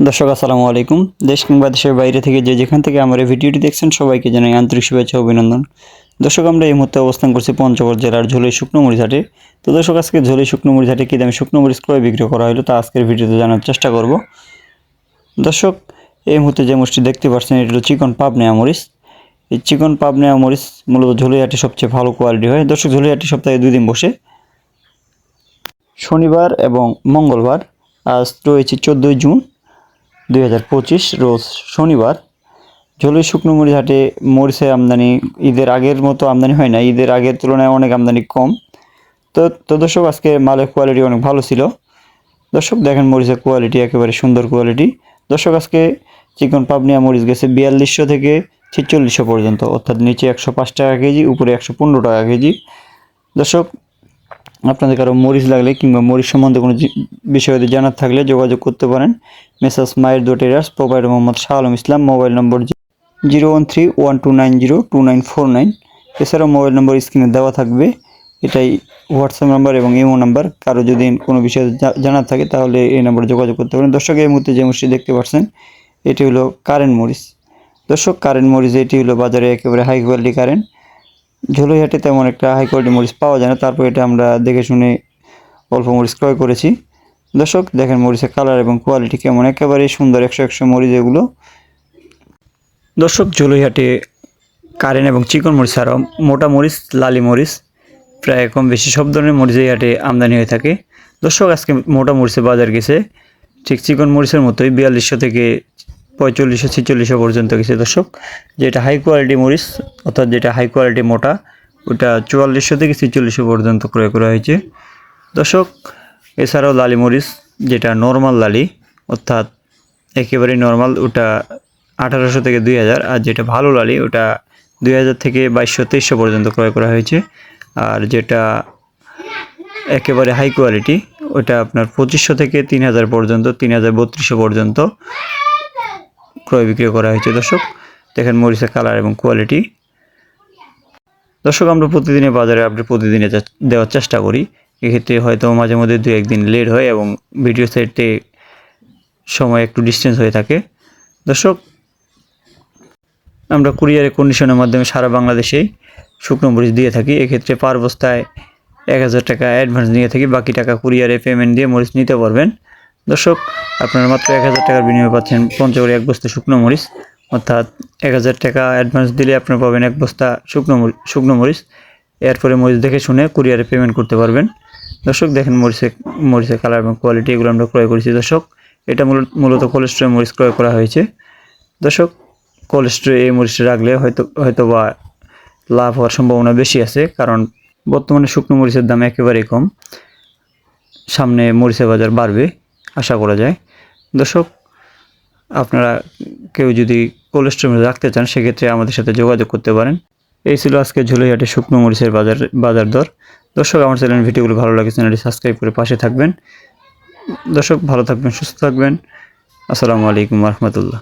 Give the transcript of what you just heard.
দর্শক আসসালামু আলাইকুম। দেশ কিংবা দেশের বাইরে থেকে যে যেখান থেকে আমার এই ভিডিওটি দেখছেন সবাইকে জানাই আন্তরিক শুভেচ্ছা ও অভিনন্দন। দর্শক, আমরা এই মুহূর্তে অবস্থান করছি পঞ্চগড় জেলার ঝোলাই শুকনো মরিচ হাটে। তো দর্শক, আজকে ঝোলাই শুকনো মরিচ হাটে কী দামে শুকনো মরিচ ক্রয় বিক্রি করা হলো তা আজকের ভিডিওতে জানার চেষ্টা করব। দর্শক, এই মুহূর্তে যে মরিচটি দেখতে পাচ্ছেন এটা হলো চিকন পাবনা মরিচ। এই চিকন পাবনা মরিচ মূলত ঝোলাই হাটে সবচেয়ে ভালো কোয়ালিটি হয়। দর্শক, ঝোলাই হাটে সপ্তাহে 2 দিন বসে, শনিবার এবং মঙ্গলবার। আজ রয়েছে 14 জুন 2025 রোজ শনিবার। ঝোলাই শুকনো মরিচ হাটে মরিচের আমদানি ঈদের আগের মতো আমদানি হয় না, ঈদের আগের তুলনায় অনেক আমদানি কম। তো দর্শক, আজকে মালের কোয়ালিটি অনেক ভালো ছিল। দর্শক দেখেন, মরিচের কোয়ালিটি একেবারে সুন্দর কোয়ালিটি। দর্শক, আজকে চিকন পাবনিয়া মরিচ গেছে 4200 থেকে 4600 পর্যন্ত, অর্থাৎ নিচে 105 টাকা কেজি, উপরে 115 টাকা কেজি। দর্শক, আপনাদের কারো মরিচ লাগলে কিংবা মরিচ সম্বন্ধে কোনো বিষয়ে জানার থাকলে যোগাযোগ করতে পারেন। মেসার্স মায়ের দো ট্রেডার্স, প্রোভাইডার মোহাম্মদ শাহ আলম ইসলাম, মোবাইল নম্বর 0131290299। এছাড়াও মোবাইল নম্বর স্ক্রিনে দেওয়া থাকবে, এটাই হোয়াটসঅ্যাপ নাম্বার এবং ইমো নাম্বার। কারো যদি কোনো বিষয়ে জানার থাকে তাহলে এই নম্বরে যোগাযোগ করতে পারেন। দর্শক, এই মুহূর্তে যে মরিচটি দেখতে পাচ্ছেন এটি হলো কারেন্ট মরিচ। দর্শক, কারেন্ট মরিচ এটি হলো বাজারে একেবারে হাই কোয়ালিটি কারেন্ট। ঝোলাই হাটে তেমন একটা হাই কোয়ালিটি মরিচ পাওয়া যায় না, তারপর এটা আমরা দেখে শুনে অল্প মরিচ ক্রয় করেছি। দর্শক দেখেন মরিচের কালার এবং কোয়ালিটি কেমন, একেবারেই সুন্দর 100 মরিচ এগুলো। দর্শক, ঝোলাই হাটে কারেন্ট এবং চিকন মরিচ ছাড়াও মোটা মরিচ, লালি মরিচ প্রায় কম বেশি সব ধরনের মরিচ এই হাটে আমদানি হয়ে থাকে। দর্শক, আজকে মোটা মরিচের বাজার গেছে ঠিক চিকন মরিচের মতোই 4200 থেকে 4500 4600 পর্যন্ত গেছে। দর্শক, যেটা হাই কোয়ালিটি মরিচ অর্থাৎ যেটা হাই কোয়ালিটি মোটা, ওটা 4400 থেকে 4600 পর্যন্ত ক্রয় করা হয়েছে। দর্শক, এছাড়াও লালি মরিচ যেটা নর্মাল লালি অর্থাৎ একেবারেই নর্মাল, ওটা 1800 থেকে 2000, আর যেটা ভালো লালি ওটা 2000 থেকে 2200 2300 পর্যন্ত ক্রয় করা হয়েছে। আর যেটা একেবারে হাই কোয়ালিটি ওটা আপনার 2500 থেকে 3000 পর্যন্ত, 3032 পর্যন্ত ক্রয় বিক্রয় করা হয়েছে। দর্শক দেখেন মরিচের কালার এবং কোয়ালিটি। দর্শক, আমরা প্রতিদিনের বাজারে আপডেট প্রতিদিনে দেওয়ার চেষ্টা করি। এক্ষেত্রে হয়তো মাঝে মধ্যে 2-1 দিন লেট হয় এবং ভিডিও সেটে সময় একটু ডিস্টেন্স হয়ে থাকে। দর্শক, আমরা কুরিয়ারের কন্ডিশনের মাধ্যমে সারা বাংলাদেশেই শুকনো মরিচ দিয়ে থাকি। এক্ষেত্রে পার বস্তায় 1000 টাকা অ্যাডভান্স নিয়ে থাকি, বাকি টাকা কুরিয়ারে পেমেন্ট দিয়ে মরিচ নিতে পারবেন। দর্শক, আপনারা মাত্র 1000 টাকার বিনিময়ে পাচ্ছেন পঞ্চগড়ে 1 বস্তা শুকনো মরিচ, অর্থাৎ 1000 টাকা অ্যাডভান্স দিলে আপনারা পাবেন 1 বস্তা শুকনো মরিচ। এরপরে মরিচ দেখে শুনে কুরিয়ারে পেমেন্ট করতে পারবেন। দর্শক দেখেন মরিচের কালার এবং কোয়ালিটি এগুলো আমরা ক্রয় করেছি। দর্শক, এটা মূলত কোলেস্ট্রল মরিচ ক্রয় করা হয়েছে। দর্শক, কোলেস্ট্রল এই মরিচটা রাখলে হয়তো বা লাভ হওয়ার সম্ভাবনা বেশি আছে, কারণ বর্তমানে শুকনো মরিচের দাম একেবারেই কম। সামনে মরিচের বাজার বাড়বে আশা করা যায়। দর্শক, আপনারা কেউ যদি কোলেস্ট্রল রাখতে চান সেক্ষেত্রে আমাদের সাথে যোগাযোগ করতে পারেন। এই ছিল আজকে ঝোলাই হাটে শুকনো মরিচের বাজার দর। দর্শক, আমার চ্যানেলের ভিডিওগুলো ভালো লাগে চ্যানেলটি সাবস্ক্রাইব করে পাশে থাকবেন। দর্শক, ভালো থাকবেন, সুস্থ থাকবেন। আসসালামু আলাইকুম রহমতুল্লাহ।